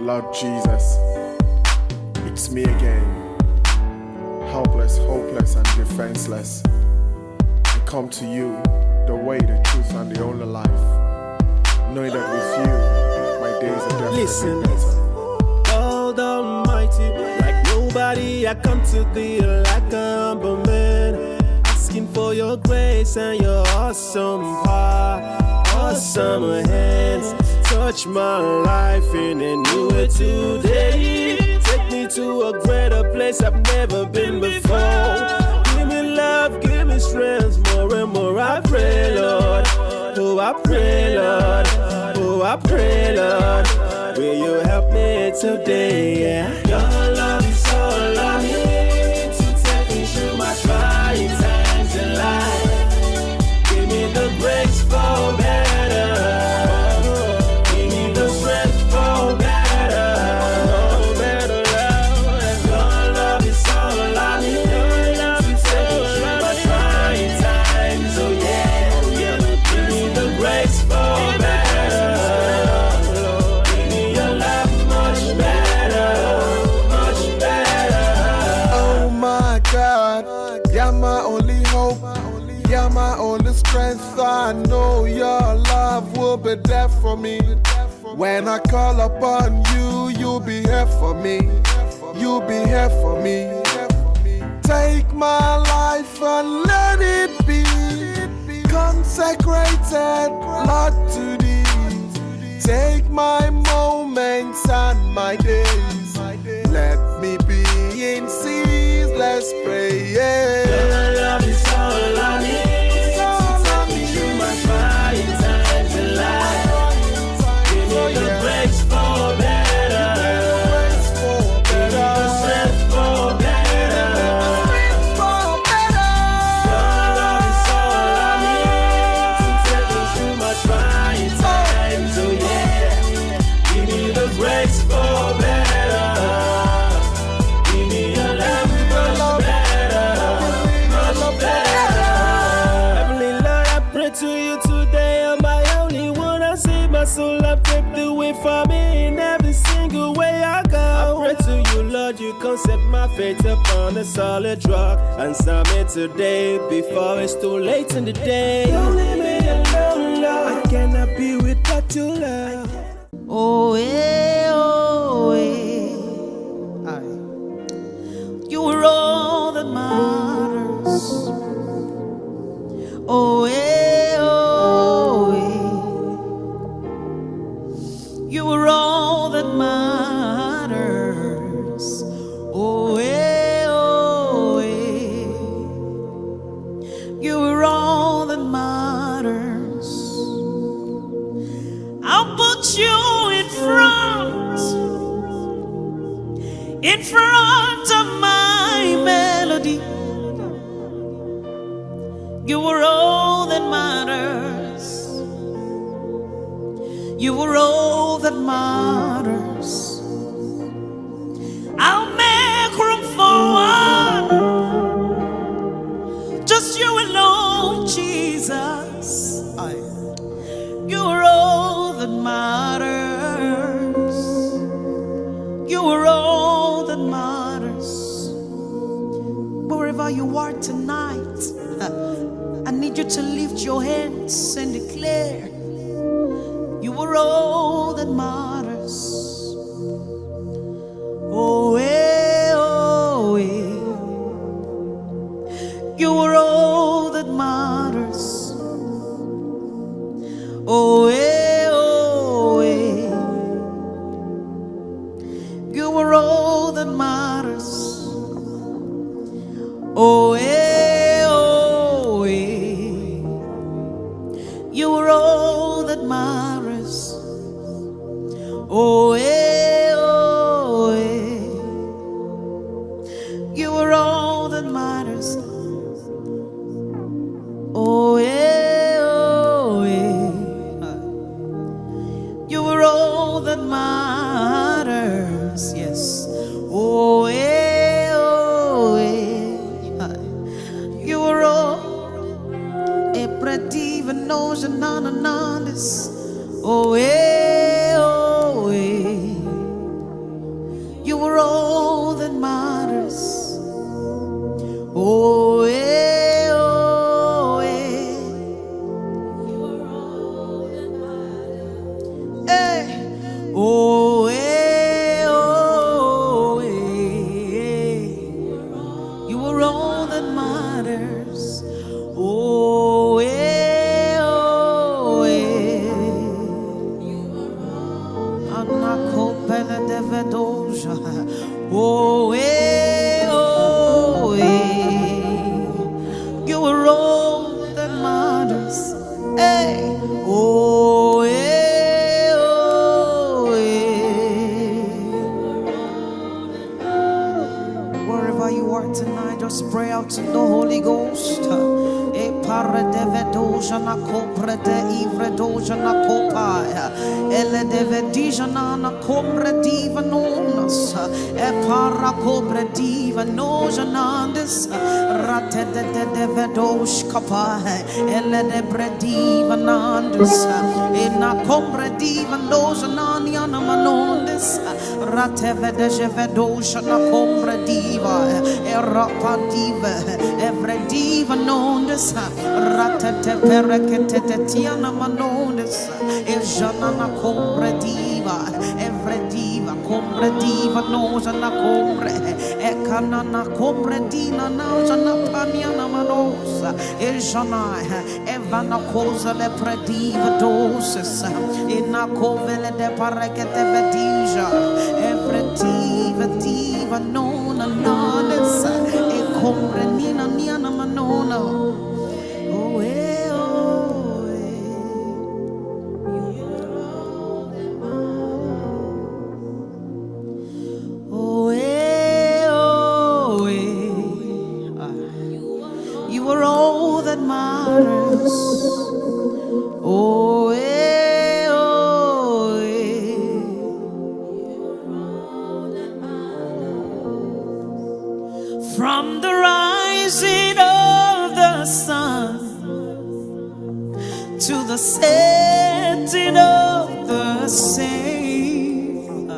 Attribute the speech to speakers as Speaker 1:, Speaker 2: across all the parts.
Speaker 1: Lord Jesus, it's me again, helpless, hopeless, and defenseless. I come to you, the way, the truth, and the only life, knowing that with you, my days are definitely better.
Speaker 2: God Almighty, like nobody, I come to thee like a humble man, asking for your grace and your awesome power, awesome hands. Touch my life in a new way today. Take me to a greater place I've never been before. Give me love, give me strength, more and more I pray, Lord. Oh, I pray, Lord. Oh, I pray, Lord. Will you help me today? Yeah. Your love is all I need to take me through my trying times in life. Give me the grace for better.
Speaker 1: You're my only hope, you're my only strength. I know your love will be there for me. When I call upon you, you'll be here for me. You'll be here for me. Take my life and let it be consecrated, Lord, to thee. Take my moments and my days. Let me be in ceaseless prayer.
Speaker 2: Your love is all I need to take me through my trying times in life. Give me the grace for better. Give me the strength for better. Your love is all I need to take me through my trying times. Oh yeah. Give me the grace for better. To you today, I'm my only one. I see my soul, I pave the way for me in every single way I go. I pray to you, Lord, you can set my faith upon a solid rock. Answer me today before it's too late in the day. Don't leave me alone, Lord. I cannot be without your love.
Speaker 3: Oh, yeah, oh, yeah. You were all that matters. Oh, yeah. You were all that matters. Oh, yeah, oh, yeah. You were all that matters. I'll put you in front of my melody. You were all that matters. You were all that matters. I'll make room for one. Just you alone, Jesus. You were all that matters. You were all that matters. Wherever you are tonight, I need you to lift your hands and declare, you were all that matters. Oh, yeah, oh, yeah. You were all that matters. Oh, yeah, oh, yeah. You were all that matters. Oh, yeah, oh, yeah. You were all that matters. Oh, yeah, oh, yeah. You were all that matters. Oh, yeah, oh, yeah. You were all that matters. Yes. Oh, yeah, oh, yeah. You were all. Even knows none. Oh, yeah, oh, yeah. Anakopele de vedoja. Oh, oh, you are all that matters. Hey, oh, oh, wherever you are tonight, just pray out to the Holy Ghost. Pare de vedoja na compre de ivre doja na copaia. Ele de vedija na compre diva nonas. Para cobre diva noja nandes. Rate de vedosh capae. Ele de brediva nandes. E na compre diva noja naniana manondes. Rate vedeje vedoja na compre diva. E rapa diva. Evre diva nondes. Ratete perekete tiana manones. E janana combre diva. Evre diva combre diva noja na combre. E canana combre dina noja na paniana manosa. E jana evana cosa le prediva doses. E na covele de parekete vedija. Evre diva nona nanes. E combre nina niana manona. You are all that matters. Oh, from the rising of the sun to the setting of the same,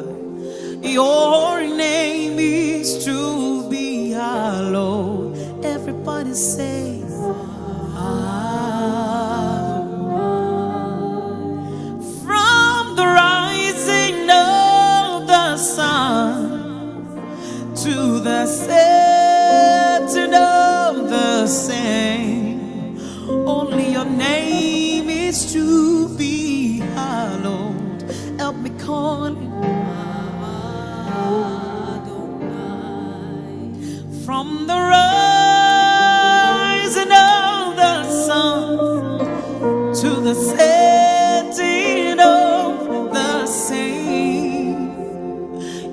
Speaker 3: your name is to be hallowed. Everybody say, from the rising of the sun to the setting of the same, only your name is to be hallowed. Help me call him. From the rising of the sun to the setting of the same,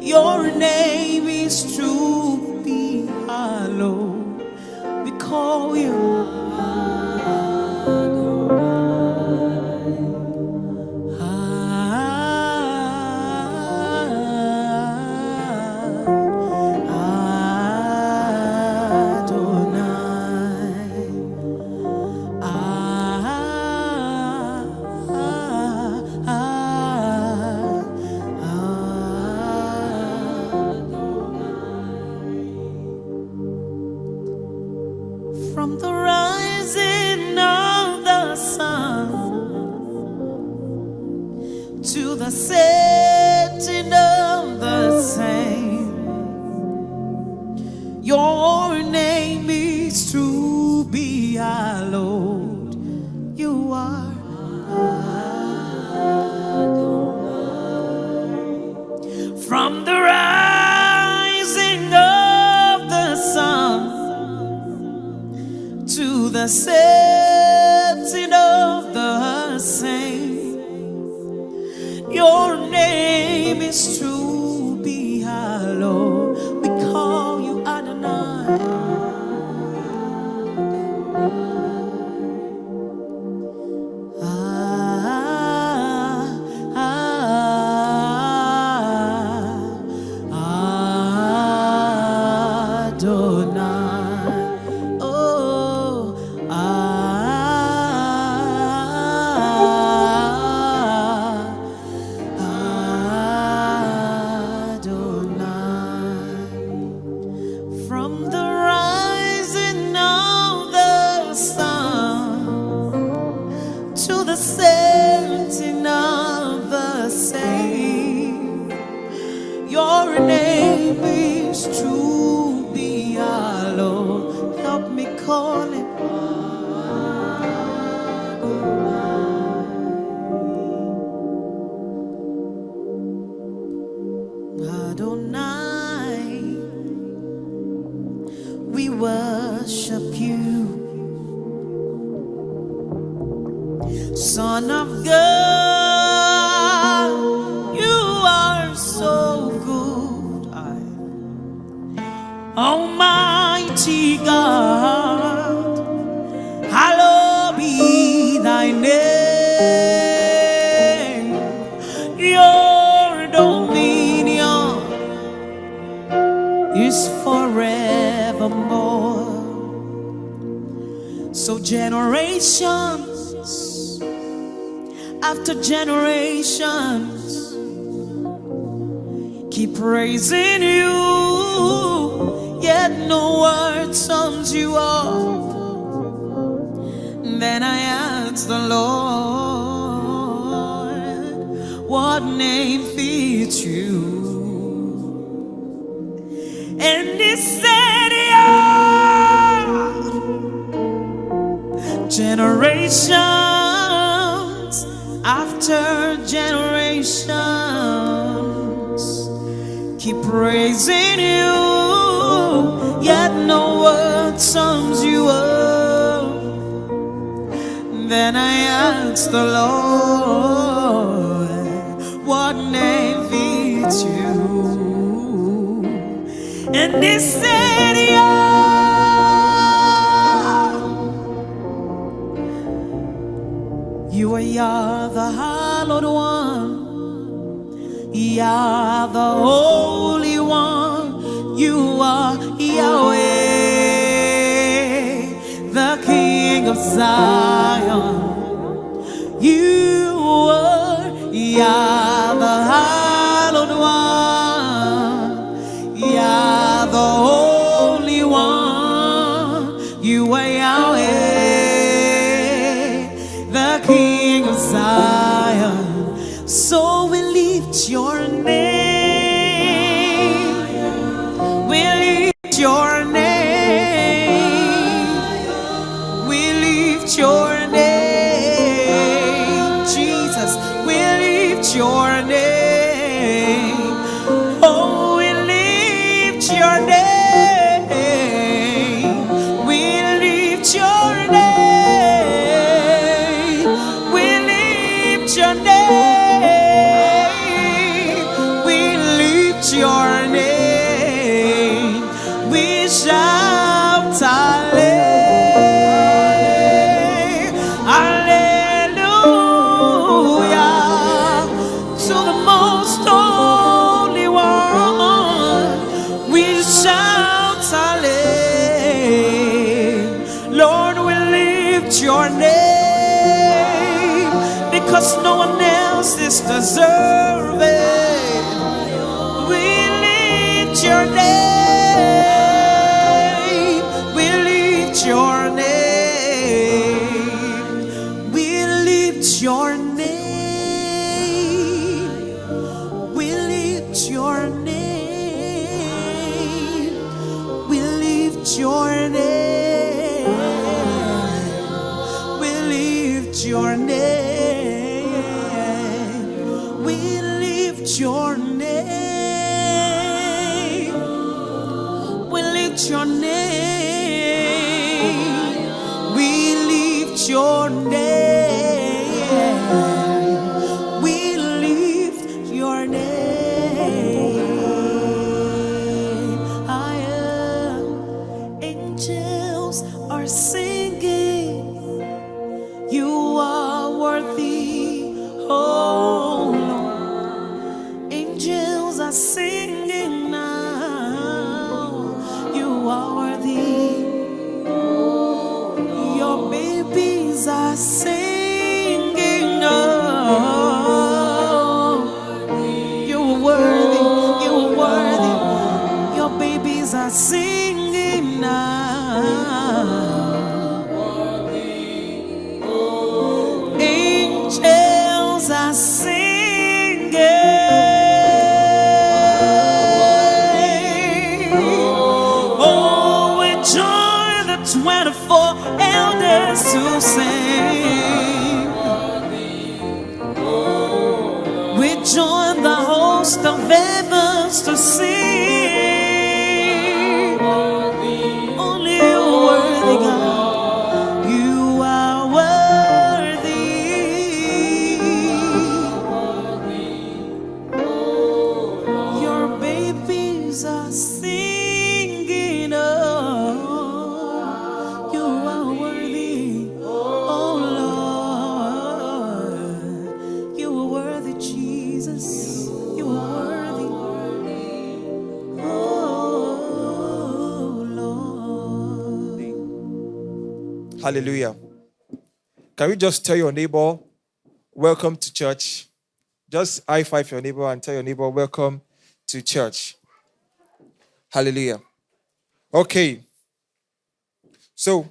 Speaker 3: your name is to be hallowed. We call you. From the rising of the sun to the setting of the same, your name is to be hallowed. You are from the rising of the sun to the setting of the same, your name is to be hallowed. We call you Adonai. Setting of the same, your name is to be hallowed. Help me call it. Adonai, we worship you. Son of God, you are so good. Almighty God, hallowed be thy name. Your dominion is forevermore. So generations after generations keep praising you, yet no word sums you up. Then I asked the Lord, what name fits you? And he said, yeah. Generations after generations keep praising you, yet no word sums you up. Then I asked the Lord, what name fits you? And he said, yeah. You are Yah, the hallowed one. Yah, the holy one. You are Yahweh, the King of Zion. You are Yah, the hallowed one. Yah, the holy one. You are Yahweh, the King of Zion. So we lift your name. We lift your name. We lift your name. Jesus, we lift your name. Oh, we lift your name. We lift your name. We lift your name. We lift your name. We shout hallelujah to the most holy one. We shout hallelujah. Lord, we lift your name because no one else is deserving. We lift your name. We lift your name. We lift your name. We lift your name. We lift your name. We lift your name. We lift your name. We lift your name. We lift your name. We lift your name. Angels are singing. You are worthy, oh Lord. Angels are singing now. You are worthy. Your babies are singing, oh. You are worthy, you are worthy. Your babies are singing now. Angels are singing. Oh, we join the 24 elders to sing. We join the host of heavens us to sing. Only you are worthy, God. You are worthy. Your babies are singing. Oh, you are worthy. Oh Lord, you are worthy, Jesus. You are worthy. Oh Lord.
Speaker 4: Hallelujah. Can we just tell your neighbor, welcome to church? Just high five your neighbor and tell your neighbor, welcome to church. Hallelujah. Okay. So,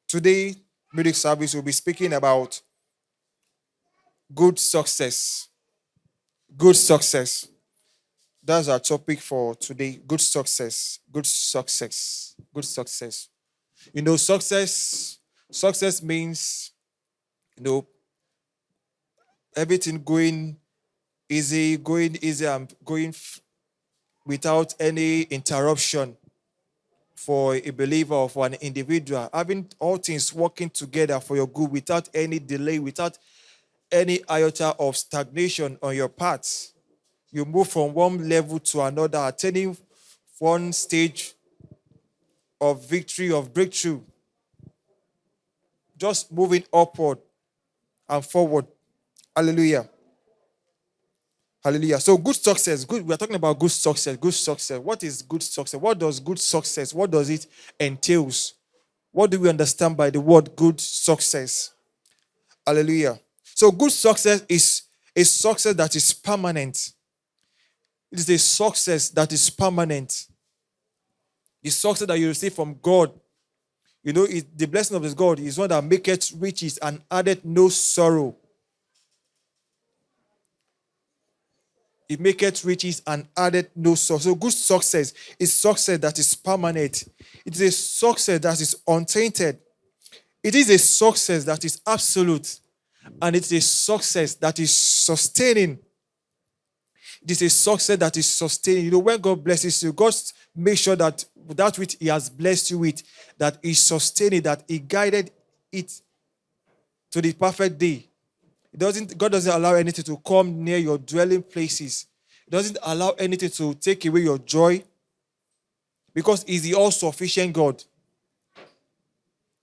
Speaker 4: today, Midweek service will be speaking about good success. Good success. That's our topic for today. Good success. Good success. Good success. You know, success means, everything going easy and going without any interruption for a believer or for an individual. Having all things working together for your good without any delay, without any iota of stagnation on your part. You move from one level to another, attaining one stage of victory, of breakthrough. Just moving upward and forward. Hallelujah. Hallelujah. So good success. Good. We are talking about good success. Good success. What is good success? What does good success? What does it entails? What do we understand by the word good success? Hallelujah. So good success is a success that is permanent. It is a success that is permanent. The success that you receive from God. You know, the blessing of this God is one that maketh riches and addeth no sorrow. It maketh riches and added no sorrow. So good success is success that is permanent. It is a success that is untainted. It is a success that is absolute. And it is a success that is sustaining. It is a success that is sustaining. You know, when God blesses you, God makes sure that that which He has blessed you with, that He sustained it, that He guided it to the perfect day. God doesn't allow anything to come near your dwelling places. He doesn't allow anything to take away your joy, because He's the all-sufficient God.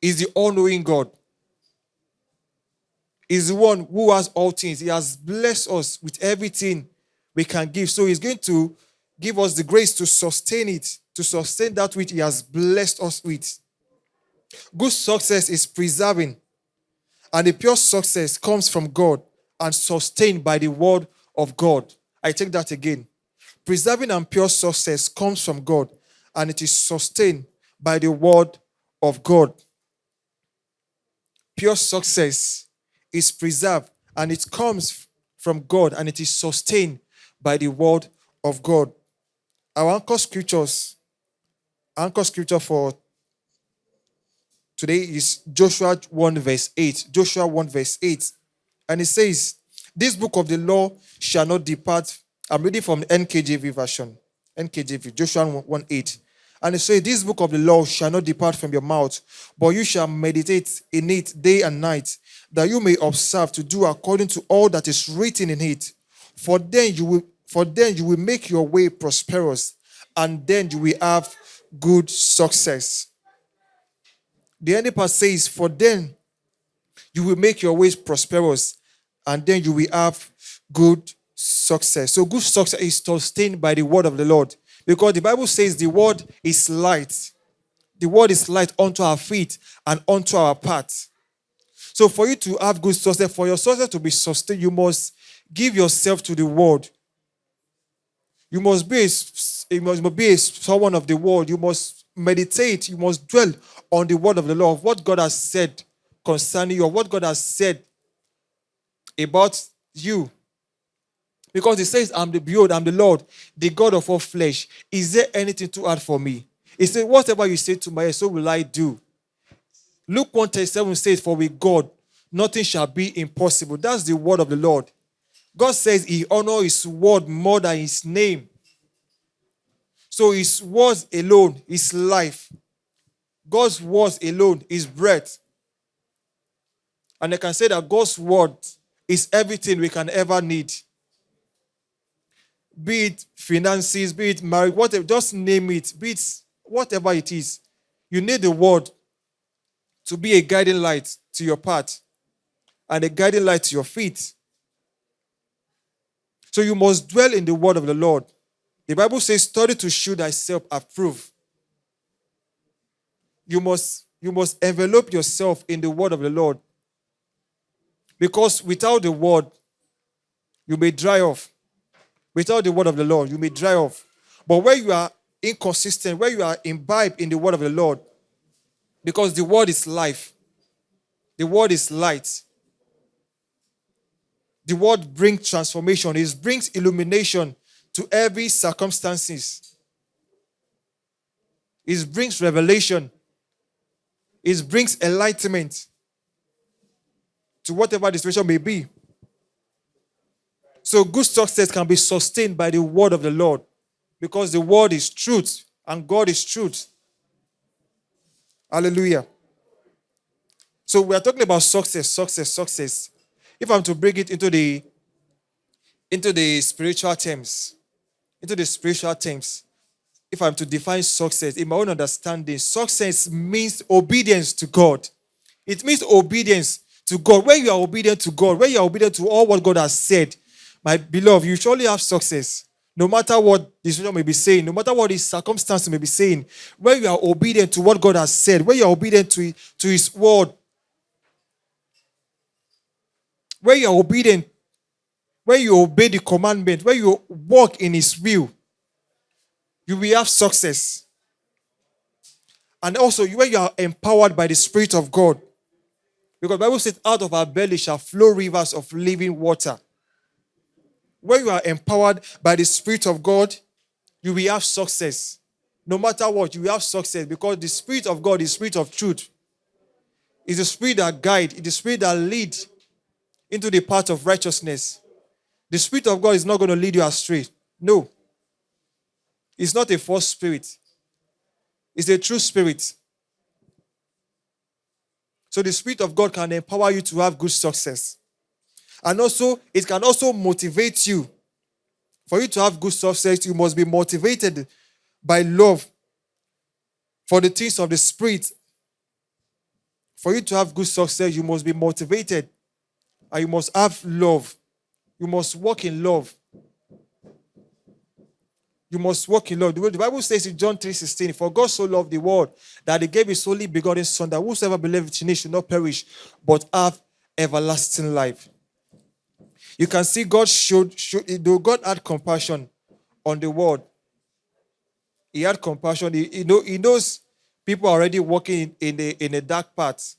Speaker 4: He's the all-knowing God. He's the one who has all things. He has blessed us with everything we can give. So He's going to give us the grace to sustain it, to sustain that which He has blessed us with. Good success is preserving. And the pure success comes from God and sustained by the word of God. I take that again. Preserving and pure success comes from God and it is sustained by the word of God. Pure success is preserved and it comes from God and it is sustained by the word of God. Our anchor scripture for today is Joshua 1 verse 8. Joshua 1 verse 8. And it says, this book of the law shall not depart. I'm reading from the NKJV version. NKJV, Joshua 1 8. And it says, this book of the law shall not depart from your mouth, but you shall meditate in it day and night, that you may observe to do according to all that is written in it. For then you will make your way prosperous, and then you will have good success. The end part says, for then you will make your ways prosperous, and then you will have good success. So good success is sustained by the word of the Lord. Because the Bible says the word is light. The word is light unto our feet and unto our path. So for you to have good success, for your success to be sustained, you must give yourself to the word. You must be someone of the word. You must meditate. You must dwell on the word of the Lord, of what God has said concerning you, of what God has said about you. Because He says, I'm the Lord, the God of all flesh. Is there anything too hard for me? He said, whatever you say to my ear, so will I do. Luke 1:37 says, for with God, nothing shall be impossible. That's the word of the Lord. God says he honors his word more than his name. So his words alone is life. God's words alone is breath. And I can say that God's word is everything we can ever need. Be it finances, be it marriage, whatever, just name it, be it whatever it is. You need the word to be a guiding light to your path and a guiding light to your feet. So you must dwell in the word of the Lord. The Bible says, study to show thyself approved. You must envelop yourself in the word of the Lord. Because without the word, you may dry off. Without the word of the Lord, you may dry off. But where you are inconsistent, where you are imbibed in the word of the Lord, because the word is life, the word is light, the word brings transformation, it brings illumination to every circumstances. It brings revelation. It brings enlightenment to whatever the situation may be. So good success can be sustained by the word of the Lord, because the word is truth and God is truth. Hallelujah. So we are talking about success. If I'm to bring it into the spiritual terms, if I'm to define success in my own understanding, success means obedience to God. It means obedience to God. When you are obedient to God, when you are obedient to all what God has said, my beloved, you surely have success. No matter what the situation may be saying, no matter what the circumstance may be saying, when you are obedient to what God has said, when you are obedient to his word, when you are obedient, when you obey the commandment, when you walk in his will, you will have success. And also, when you are empowered by the Spirit of God, because the Bible says, out of our belly shall flow rivers of living water. When you are empowered by the Spirit of God, you will have success. No matter what, you will have success, because the Spirit of God is the Spirit of truth. It's the Spirit that guides, it's the Spirit that leads into the path of righteousness. The Spirit of God is not going to lead you astray. No. It's not a false spirit. It's a true spirit. So the Spirit of God can empower you to have good success. And also, it can also motivate you. For you to have good success, you must be motivated by love for the things of the Spirit. For you to have good success, you must be motivated. And you must have love. You must walk in love. You must walk in love. The Bible says in John 3:16, for God so loved the world that he gave his only begotten Son, that whosoever believeth in him should not perish, but have everlasting life. You can see God God had compassion on the world. He had compassion. He knows people are already walking in a dark path.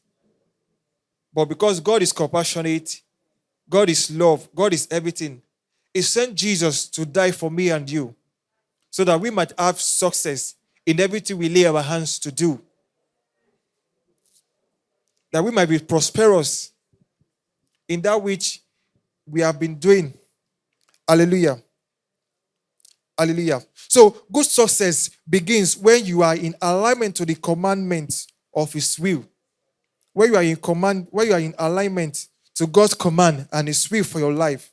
Speaker 4: But because God is compassionate, God is love, God is everything, he sent Jesus to die for me and you, so that we might have success in everything we lay our hands to do. That we might be prosperous in that which we have been doing. Hallelujah. Hallelujah. So good success begins when you are in alignment to the commandments of his will. When you are in alignment to God's command and his will for your life.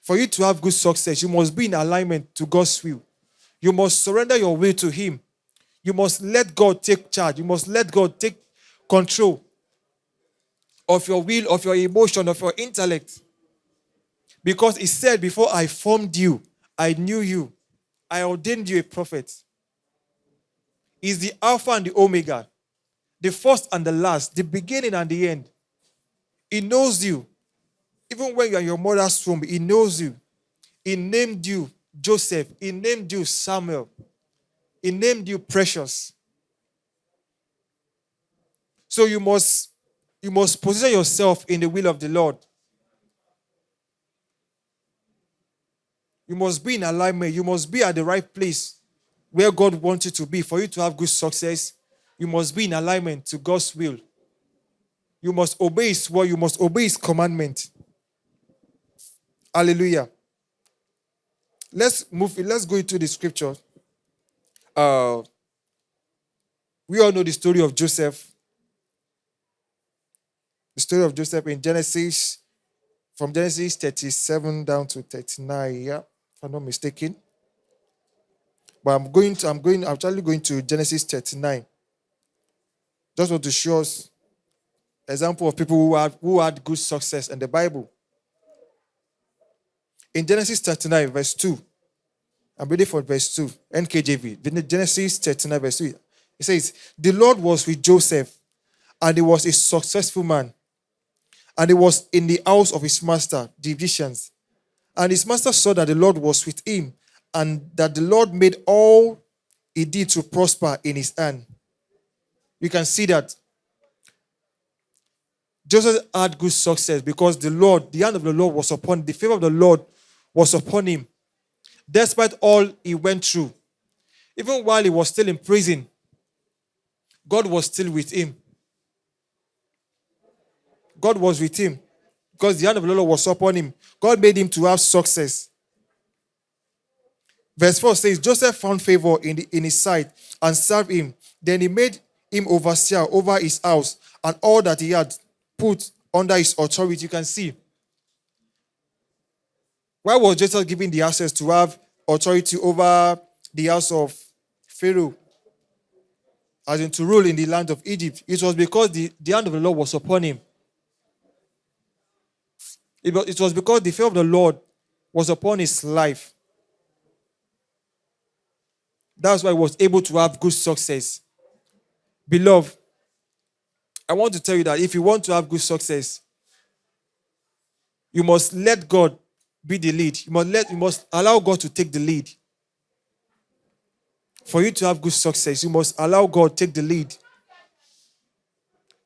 Speaker 4: For you to have good success, you must be in alignment to God's will. You must surrender your will to him. You must let God take charge. You must let God take control of your will, of your emotion, of your intellect. Because he said, before I formed you, I knew you. I ordained you a prophet. He's the Alpha and the Omega, the first and the last, the beginning and the end. He knows you. Even when you are in your mother's womb, he knows you. He named you Joseph. He named you Samuel. He named you Precious. So you must position yourself in the will of the Lord. You must be in alignment. You must be at the right place where God wants you to be. For you to have good success, you must be in alignment to God's will. You must obey his word. You must obey his commandment. Hallelujah. Let's move. Let's go into the scripture. We all know the story of Joseph. The story of Joseph in Genesis, from Genesis 37 down to 39. Yeah, if I'm not mistaken. But I'm actually going to Genesis 39. Just want to show us example of people who had good success in the Bible. In Genesis 39, verse 2, I'm reading for verse 2, NKJV. Genesis 39, verse 2. It says, the Lord was with Joseph, and he was a successful man. And he was in the house of his master, the Egyptians. And his master saw that the Lord was with him, and that the Lord made all he did to prosper in his hand. You can see that Joseph had good success because the hand of the Lord was upon him. The favor of the Lord was upon him. Despite all he went through, even while he was still in prison, God was still with him. God was with him because the hand of the Lord was upon him. God made him to have success. Verse 4 says, Joseph found favor in his sight and served him. Then he made him overseer over his house and all that he had put under his authority. You can see. Why was Joseph given the access to have authority over the house of Pharaoh, as in to rule in the land of Egypt? It was because the hand of the Lord was upon him. It was because the fear of the Lord was upon his life. That's why he was able to have good success. Beloved, I want to tell you that if you want to have good success, you must let God be the lead. You must allow God to take the lead. For you to have good success, you must allow God to take the lead.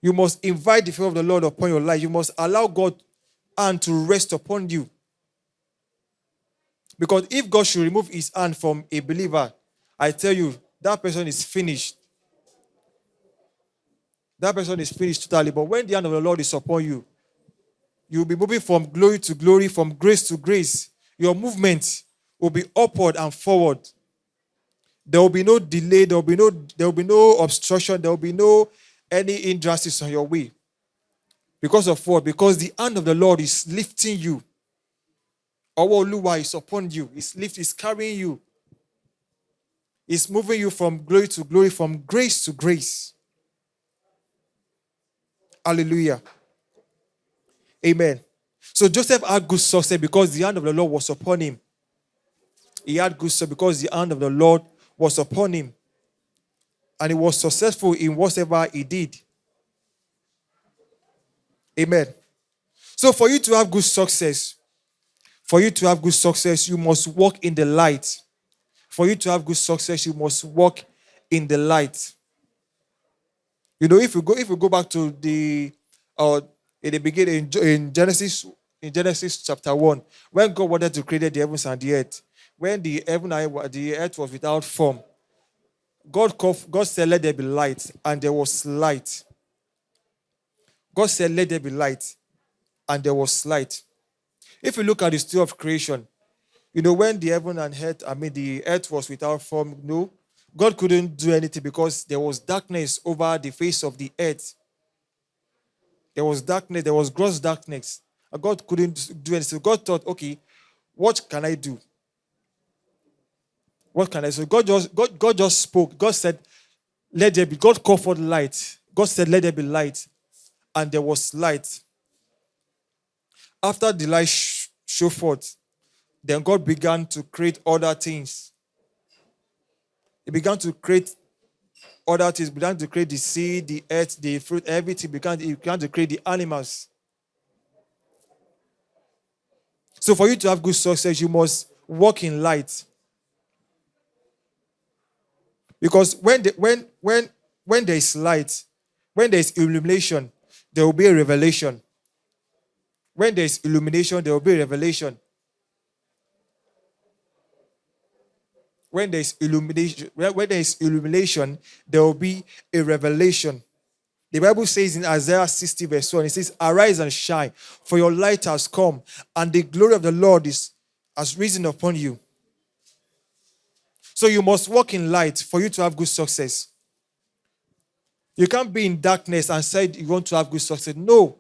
Speaker 4: You must invite the fear of the Lord upon your life. You must allow God hand to rest upon you. Because if God should remove his hand from a believer, I tell you, that person is finished. That person is finished totally. But when the hand of the Lord is upon you, you'll be moving from glory to glory, from grace to grace. Your movement will be upward and forward. There will be no delay. There will be no obstruction. There will be no any hindrances on your way. Because of what? Because the hand of the Lord is lifting you. Our Oluwa is upon you. Is carrying you. It's moving you from glory to glory, from grace to grace. Hallelujah. Amen. So Joseph had good success because the hand of the Lord was upon him. He had good success because the hand of the Lord was upon him. And he was successful in whatever he did. Amen. So for you to have good success, you must walk in the light. For you to have good success, you must walk in the light. You know, if we go back to in the beginning in Genesis chapter 1, when God wanted to create the heavens and the earth, when the earth was without form, God said, let there be light, and there was light. God said, let there be light, and there was light. If you look at the story of creation, you know, when the earth was without form, no, God couldn't do anything because there was darkness over the face of the earth. There was darkness, there was gross darkness. And God couldn't do anything. God thought, okay, what can I do? What can I do? God just spoke. God said, let there be. God called for light. God said, let there be light. And there was light. After the light showed forth, then God began to create other things. He began to create other things. He began to create the sea, the earth, the fruit, everything. He began to create the animals. So for you to have good success, you must walk in light. Because when there is light, when there is illumination, there will be a revelation. When there is illumination, there will be a revelation. When there is illumination, there will be a revelation. The Bible says in Isaiah 60 verse 1, it says, arise and shine, for your light has come, and the glory of the Lord has risen upon you. So you must walk in light for you to have good success. You can't be in darkness and say you want to have good success. No.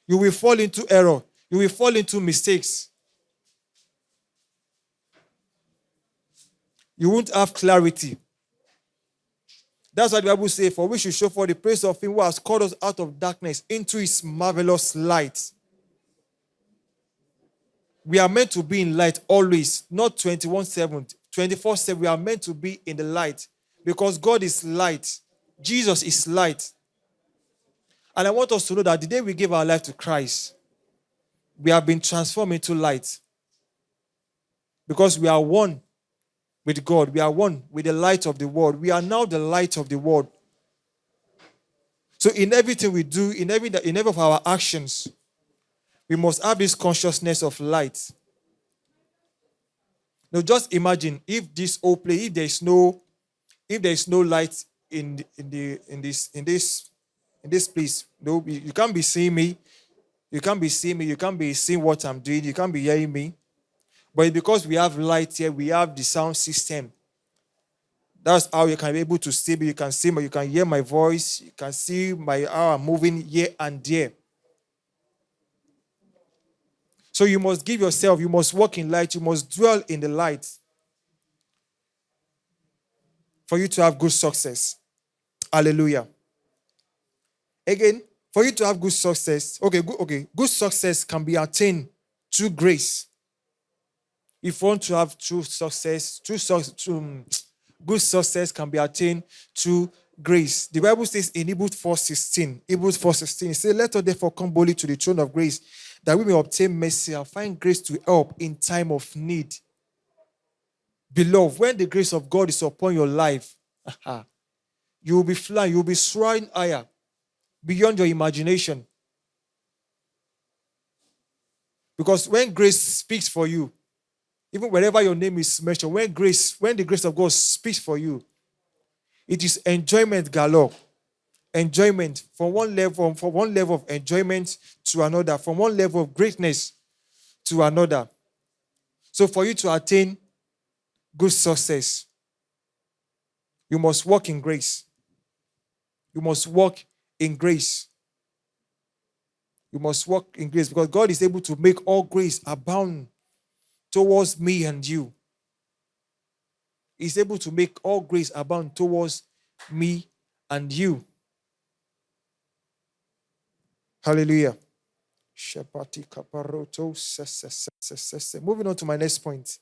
Speaker 4: You will fall into error. You will fall into mistakes. You won't have clarity. That's why the Bible says, for we should show for the praise of him who has called us out of darkness into his marvelous light. We are meant to be in light always, not 21/7, 24/7. We are meant to be in the light because God is light. Jesus is light. And I want us to know that the day we give our life to Christ, we have been transformed into light because we are one with God. We are one with the light of the world. We are now the light of the world. So in everything we do, in every of our actions, we must have this consciousness of light. Now just imagine if this whole place, if there is no light in this place, no, you can't be seeing me. You can't be seeing me. You can't be seeing what I'm doing. You can't be hearing me. But because we have light here, we have the sound system. That's how you can be able to see me. You can see me. You can hear my voice. You can see how I'm moving here and there. So you must give yourself. You must walk in light. You must dwell in the light for you to have good success. Hallelujah. Again, for you to have good success, good success can be attained through grace. If you want to have good success can be attained through grace. The Bible says in Hebrews 4:16, it says, let us therefore come boldly to the throne of grace, that we may obtain mercy and find grace to help in time of need. Beloved, when the grace of God is upon your life, you will be flying, you will be soaring higher, beyond your imagination. Because when grace speaks for you, even wherever your name is mentioned, when the grace of God speaks for you, it is enjoyment galore. Enjoyment from one level of enjoyment to another, from one level of greatness to another. So for you to attain good success, you must walk in grace. You must walk in grace. You must walk in grace because God is able to make all grace abound towards me and you. He's able to make all grace abound towards me and you. Hallelujah. Moving on to my next point.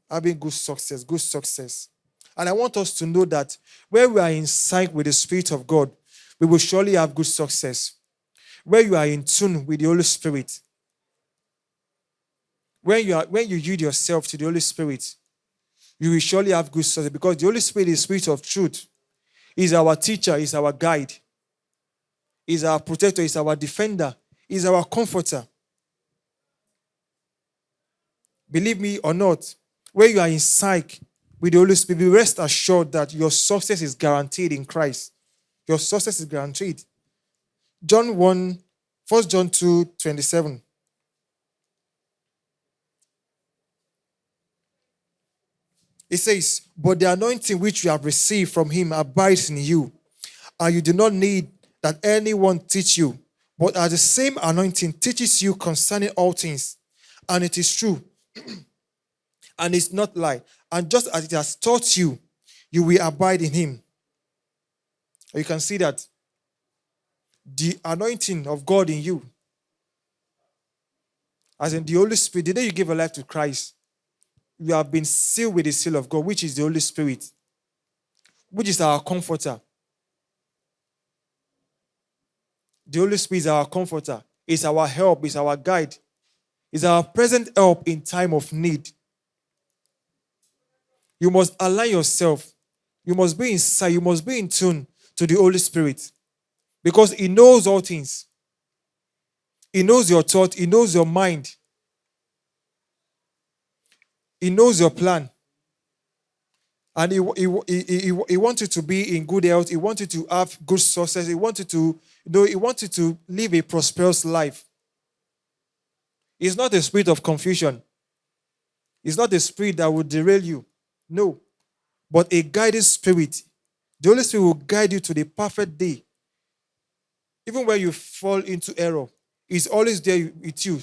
Speaker 4: Having good success. And I want us to know that when we are in sync with the Spirit of God, we will surely have good success. Where you are in tune with the Holy Spirit, when you yield yourself to the Holy Spirit, you will surely have good success because the Holy Spirit is the Spirit of truth. He's our teacher, he's our guide, he's our protector, he's our defender, he's our comforter. Believe me or not, where you are in sync with the Holy Spirit, rest assured that your success is guaranteed in Christ. Your success is guaranteed. 1 John 2:27. It says, but the anointing which you have received from him abides in you, and you do not need that anyone teach you, but as the same anointing teaches you concerning all things, and it is true, and it's not lie, and just as it has taught you, you will abide in him. You can see that the anointing of God in you, as in the Holy Spirit, the day you give your life to Christ, you have been sealed with the seal of God, which is the Holy Spirit, which is our comforter. The Holy Spirit is our comforter, is our help, is our guide, is our present help in time of need. You must align yourself. You must be inside, you must be in tune to the Holy Spirit because he knows all things. He knows your thought, he knows your mind. He knows your plan. And he wants you to be in good health. He wants you to have good success. He wants you to, he wants you to live a prosperous life. It's not a spirit of confusion. It's not a spirit that will derail you. No. But a guiding spirit. The Holy Spirit will guide you to the perfect day. Even when you fall into error, He's always there with you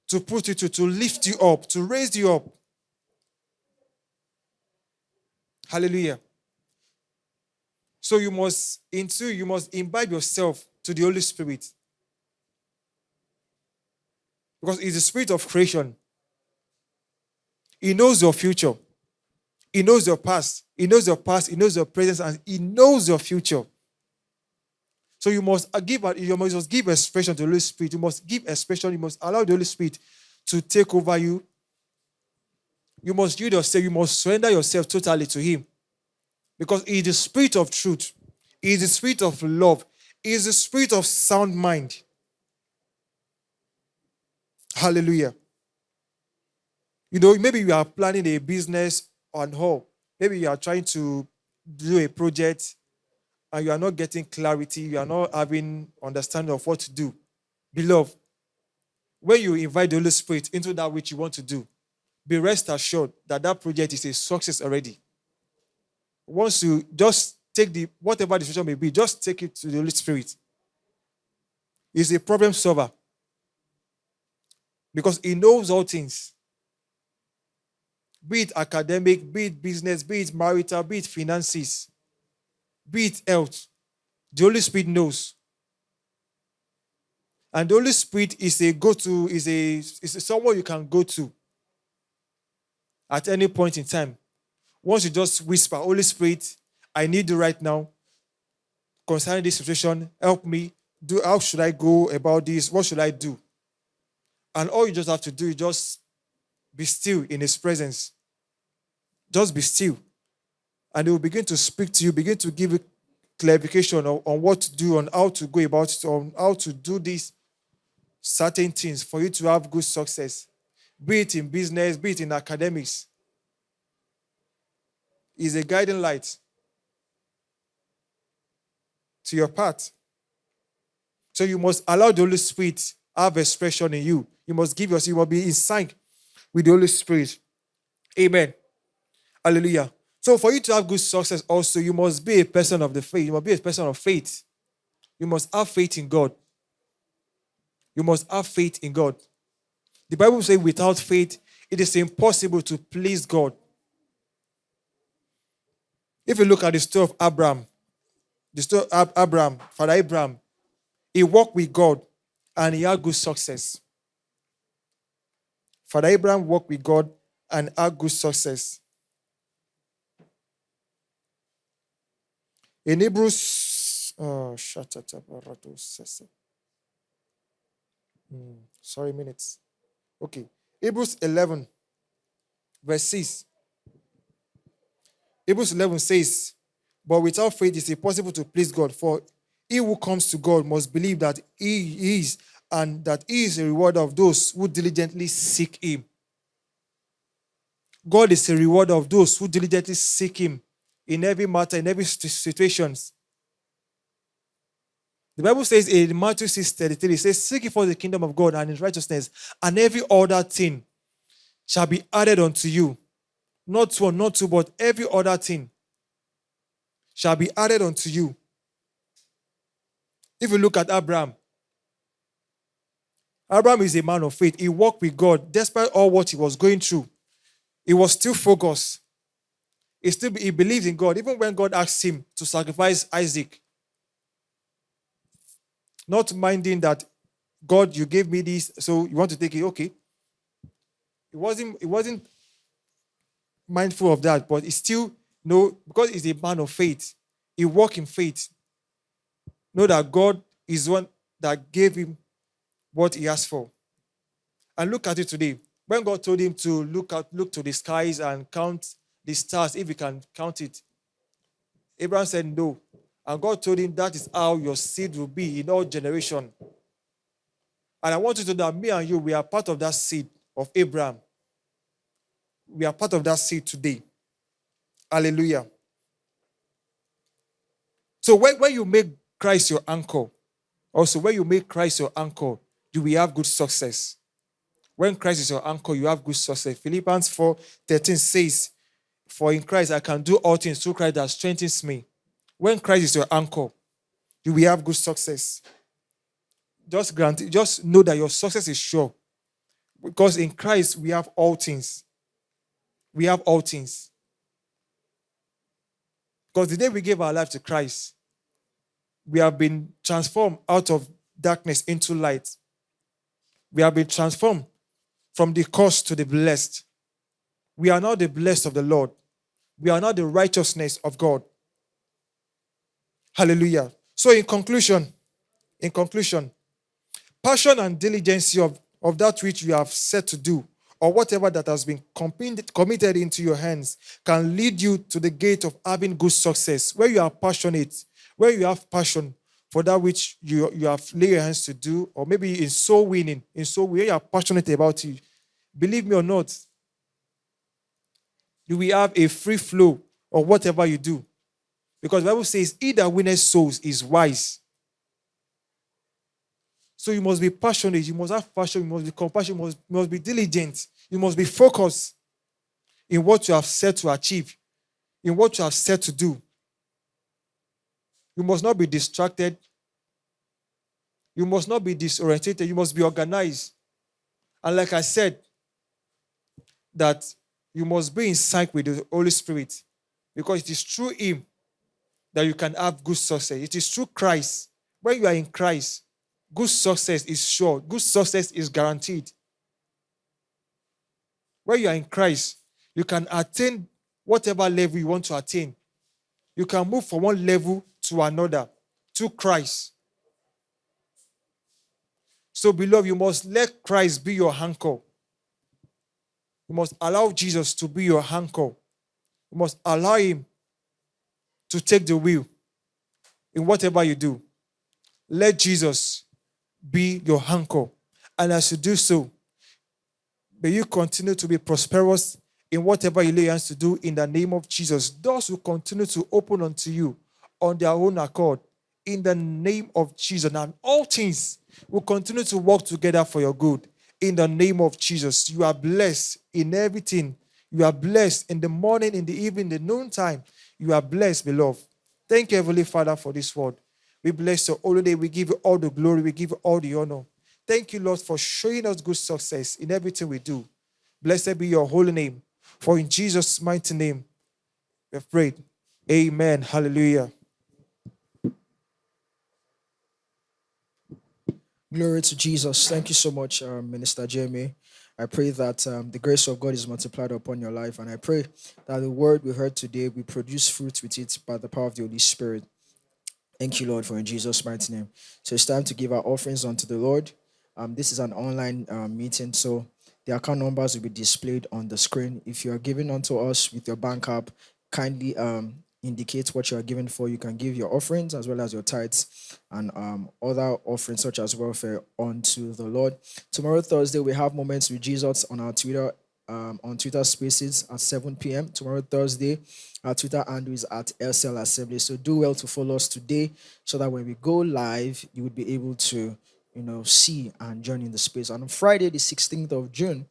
Speaker 4: to put you to lift you up, to raise you up. Hallelujah. So you must imbibe yourself to the Holy Spirit. Because He's the spirit of creation. He knows your future. He knows your past. He knows your past. He knows your present, and He knows your future. So you must give expression to the Holy Spirit. You must give expression. You must allow the Holy Spirit to take over you. You must yield yourself. You must surrender yourself totally to Him. Because He is the spirit of truth. He is the spirit of love. He is the spirit of sound mind. Hallelujah. Maybe you are planning a business on hold. Maybe you are trying to do a project and you are not getting clarity. You are not having understanding of what to do. Beloved, when you invite the Holy Spirit into that which you want to do, be rest assured that that project is a success already. Once you just take whatever the situation may be, just take it to the Holy Spirit. He's a problem solver. Because He knows all things. Be it academic, be it business, be it marital, be it finances, be it health. The Holy Spirit knows. And the Holy Spirit is a go-to, is someone you can go to at any point in time. Once you just whisper, Holy Spirit, I need you right now. Concerning this situation, help me. How should I go about this? What should I do? And all you just have to do is just be still in His presence. Just be still. And He will begin to speak to you, begin to give you clarification on what to do, on how to go about it, on how to do these certain things for you to have good success. Be it in business, be it in academics. He's a guiding light to your path. So you must allow the Holy Spirit have expression in you. You must you must be in sync with the Holy Spirit. Amen. Hallelujah. So for you to have good success also, you must be a person of the faith. You must be a person of faith. You must have faith in God. You must have faith in God. The Bible says without faith, it is impossible to please God. If you look at the story of Abraham, Father Abraham, he walked with God and he had good success. Father Abraham walked with God and had good success. In Hebrews, minutes. Okay. Hebrews 11, verse 6. Hebrews 11 says, but without faith it is impossible to please God, for he who comes to God must believe that He is, and that He is a rewarder of those who diligently seek Him. God is a rewarder of those who diligently seek Him in every matter, in every situation. The Bible says in Matthew 6:33, it says, seek ye first the kingdom of God and His righteousness, and every other thing shall be added unto you. Not one, not two, but every other thing shall be added unto you. If you look at Abraham, Abraham is a man of faith. He walked with God despite all what he was going through. He was still focused. He believed in God, even when God asked him to sacrifice Isaac. Not minding that, God, you gave me this, so you want to take it, okay. He wasn't mindful of that, but he still because he's a man of faith. He walked in faith. Know that God is one that gave him what he asked for. And look at it today. When God told him to look to the skies and count the stars, if he can count it, Abraham said no. And God told him that is how your seed will be in all generation. And I want you to know that me and you, we are part of that seed of Abraham. We are part of that seed today. Hallelujah. So when you make Christ your anchor, also when you make Christ your anchor, you will have good success. When Christ is your anchor, you have good success. Philippians 4:13 says, "For in Christ I can do all things through Christ that strengthens me." When Christ is your anchor, you will have good success. Just know that your success is sure. Because in Christ we have all things. We have all things. Because the day we gave our life to Christ, we have been transformed out of darkness into light. We have been transformed from the cursed to the blessed. We are now the blessed of the Lord. We are now the righteousness of God. Hallelujah. So in conclusion, passion and diligence of that which you have set to do, or whatever that has been committed into your hands, can lead you to the gate of having good success. Where you are passionate, where you have passion for that which you have laid your hands to do, or maybe in soul winning, where you are passionate about it, believe me or not, you will have a free flow of whatever you do. Because the Bible says, "He that winneth souls is wise." So you must be passionate, you must have passion, you must be compassionate, you must be diligent, you must be focused in what you have set to achieve, in what you have set to do. You must not be distracted. You must not be disorientated. You must be organized. And like I said, that you must be in sync with the Holy Spirit, because it is through Him that you can have good success. It is through Christ. When you are in Christ, good success is sure. Good success is guaranteed. When you are in Christ, you can attain whatever level you want to attain. You can move from one level to another to Christ. So, beloved, you must let Christ be your anchor. You must allow Jesus to be your anchor. You must allow Him to take the wheel in whatever you do. Let Jesus be your anchor. And as you do so, may you continue to be prosperous in whatever you lay hands to do in the name of Jesus. Doors will continue to open unto you on their own accord in the name of Jesus. And all things will continue to work together for your good in the name of Jesus. You are blessed in everything. You are blessed in the morning, in the evening, the noontime. You are blessed, beloved. Thank you, Heavenly Father, for this word. We bless your holy day. We give you all the glory. We give you all the honor. Thank you, Lord, for showing us good success in everything we do. Blessed be your holy name. For in Jesus' mighty name, we have prayed. Amen. Hallelujah.
Speaker 5: Glory to Jesus. Thank you so much, Minister Jamie. I pray that the grace of God is multiplied upon your life, and I pray that the word we heard today will produce fruit with it by the power of the Holy Spirit. Thank you, Lord, for in Jesus' mighty name. So it's time to give our offerings unto the Lord. This is an online meeting, so the account numbers will be displayed on the screen. If you are giving unto us with your bank app, kindly indicate what you are giving for. You can give your offerings as well as your tithes and other offerings such as welfare unto the Lord. Tomorrow, Thursday, we have Moments with Jesus on our Twitter, on Twitter Spaces at 7 p.m. Tomorrow, Thursday, our Twitter handle is at LCL Assembly. So do well to follow us today so that when we go live, you would be able to see and join in the space. And on Friday, the 16th of June,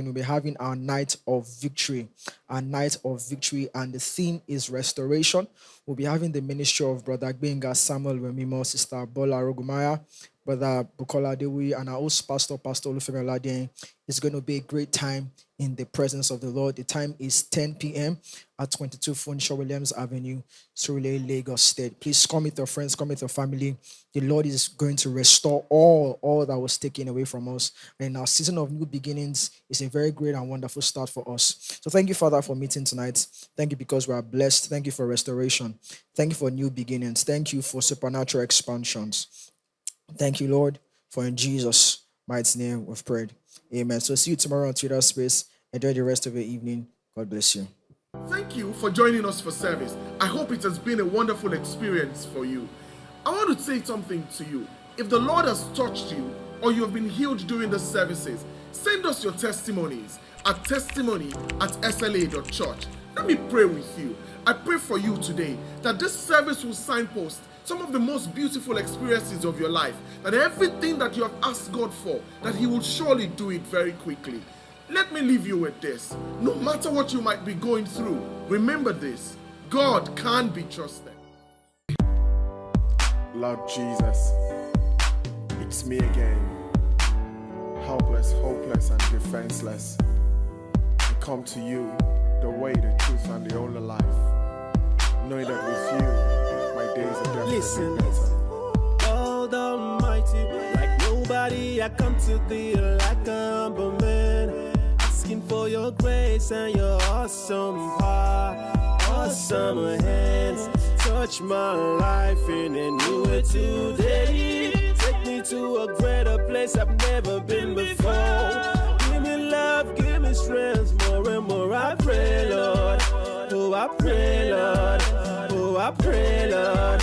Speaker 5: we'll be having our night of victory. And the theme is restoration. We'll be having the ministry of Brother Gbenga Samuel Wemimo, Sister Bola Rogumaya, Brother Bukola Adeboye, and our host pastor, Pastor Olufemi Oladien. It's going to be a great time in the presence of the Lord. The time is 10 p.m. at 22 Funshaw Williams Avenue, Surulere, Lagos State. Please come with your friends, come with your family. The Lord is going to restore all that was taken away from us. And our season of new beginnings is a very great and wonderful start for us. So thank you, Father, for meeting tonight. Thank you because we are blessed. Thank you for restoration. Thank you for new beginnings. Thank you for supernatural expansions. Thank you, Lord, for in Jesus' mighty name we've prayed. Amen. So see you tomorrow on Twitter Space. Enjoy the rest of your evening. God bless you.
Speaker 1: Thank you for joining us for service. I hope it has been a wonderful experience for you. I want to say something to you. If the Lord has touched you or you have been healed during the services, Send us your testimonies at testimony@sla.church. Let me pray with you. I pray for you today that this service will signpost some of the most beautiful experiences of your life, that everything that you have asked God for, that He will surely do it very quickly. Let me leave you with this. No matter what you might be going through, remember this: God can be trusted. Lord Jesus, it's me again, helpless, hopeless, and defenseless. I come to you, the way, the truth, and the only life, knowing that with you, my days are definitely better.
Speaker 2: God Almighty, like nobody, I come to thee like a humble man, asking for your grace and your awesome power, awesome hands. Touch my life in a new way today. Take me to a greater place I've never been before. Give me love, give me strength, more and more I pray, Lord. Oh, I pray, Lord. Oh, I pray, Lord.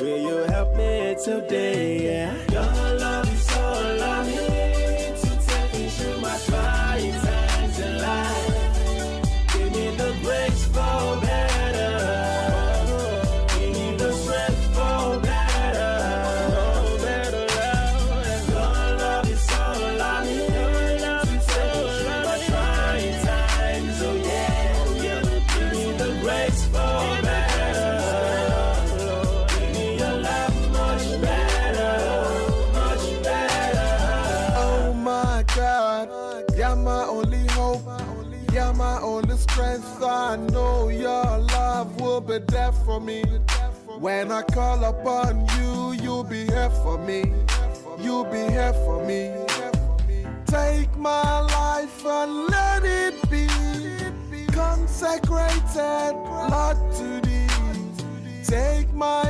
Speaker 2: Will you help me today? Yeah. Your love is all I need to take me through my trying times in life. Give me the grace for better. Give me the strength for better. Oh, better love. Your love is all I need to take me through my trying times. Oh yeah, yeah. Give me the grace for better. Give me your love much better, much better.
Speaker 1: Oh my God, you're my only hope, you're my only strength. I know your love will be there for me. When I call upon you, you'll be here for me. You'll be here for me. Take my life and let it be consecrated, Lord, to thee. Take my